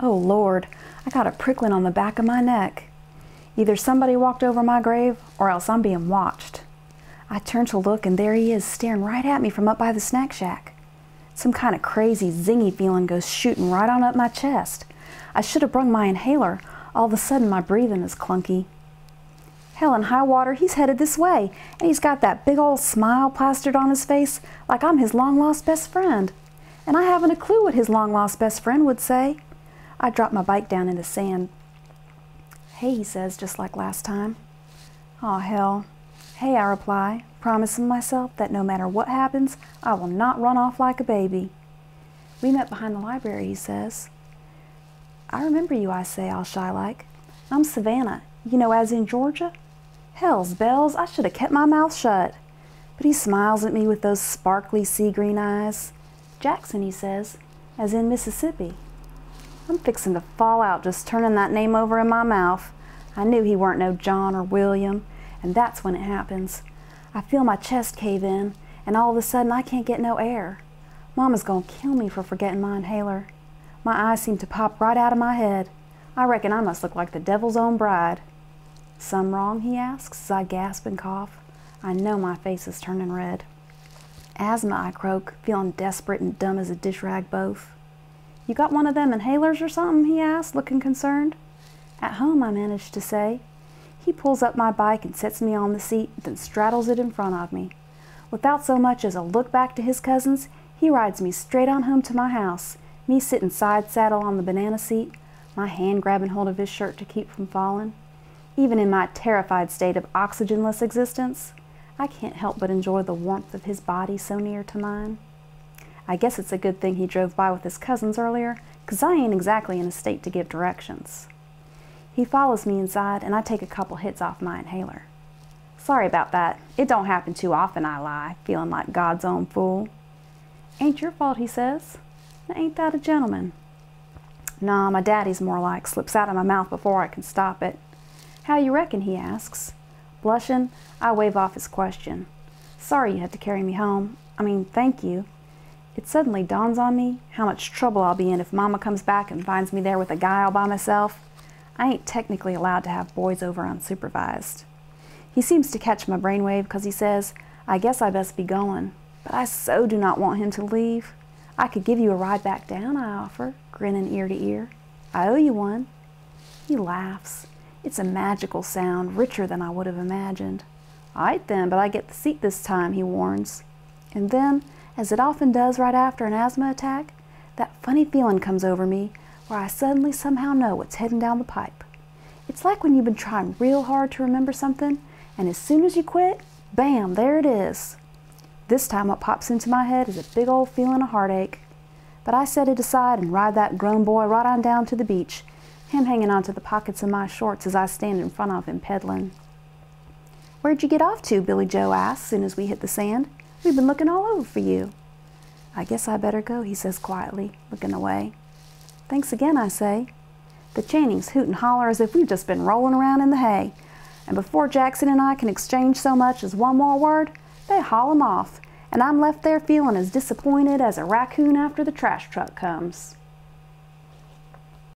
Oh Lord, I got a prickling on the back of my neck. Either somebody walked over my grave, or else I'm being watched. I turn to look, and there he is, staring right at me from up by the snack shack. Some kind of crazy, zingy feeling goes shooting right on up my chest. I should have brung my inhaler. All of a sudden, my breathing is clunky. Hell and high water, he's headed this way, and he's got that big old smile plastered on his face like I'm his long-lost best friend. And I haven't a clue what his long-lost best friend would say. I drop my bike down in the sand. Hey, he says, just like last time. Aw, hell. Hey, I reply, promising myself that no matter what happens, I will not run off like a baby. We met behind the library, he says. I remember you, I say, all shy-like. I'm Savannah, you know, as in Georgia. Hell's bells, I should have kept my mouth shut. But he smiles at me with those sparkly sea-green eyes. Jackson, he says, as in Mississippi. I'm fixing to fall out just turning that name over in my mouth. I knew he weren't no John or William, and that's when it happens. I feel my chest cave in, and all of a sudden I can't get no air. Mama's gonna kill me for forgetting my inhaler. My eyes seem to pop right out of my head. I reckon I must look like the devil's own bride. Some wrong, he asks, as I gasp and cough. I know my face is turning red. Asthma, I croak, feeling desperate and dumb as a dish rag both. You got one of them inhalers or something, he asks, looking concerned. At home, I manage to say. He pulls up my bike and sets me on the seat, then straddles it in front of me. Without so much as a look back to his cousins, he rides me straight on home to my house, me sitting side saddle on the banana seat, my hand grabbing hold of his shirt to keep from falling. Even in my terrified state of oxygenless existence, I can't help but enjoy the warmth of his body so near to mine. I guess it's a good thing he drove by with his cousins earlier, 'cause I ain't exactly in a state to give directions. He follows me inside, and I take a couple hits off my inhaler. Sorry about that. It don't happen too often, I lie, feeling like God's own fool. Ain't your fault, he says. Now, ain't that a gentleman? Nah, my daddy's more like, slips out of my mouth before I can stop it. How you reckon, he asks. Blushing, I wave off his question. Sorry you had to carry me home. Thank you. It suddenly dawns on me how much trouble I'll be in if Mama comes back and finds me there with a guy all by myself. I ain't technically allowed to have boys over unsupervised. He seems to catch my brainwave because he says, I guess I best be going. But I so do not want him to leave. I could give you a ride back down, I offer, grinning ear to ear. I owe you one. He laughs. It's a magical sound, richer than I would have imagined. All right then, but I get the seat this time, he warns. And then, as it often does right after an asthma attack, that funny feeling comes over me where I suddenly somehow know what's heading down the pipe. It's like when you've been trying real hard to remember something, and as soon as you quit, bam, there it is. This time what pops into my head is a big old feeling of heartache. But I set it aside and ride that grown boy right on down to the beach, him hanging onto the pockets of my shorts as I stand in front of him peddling. Where'd you get off to? Billy Joe asks soon as we hit the sand. We've been looking all over for you. I guess I better go, he says quietly, looking away. Thanks again, I say. The Channings hoot and holler as if we've just been rolling around in the hay. And before Jackson and I can exchange so much as one more word, they haul him off, and I'm left there feeling as disappointed as a raccoon after the trash truck comes.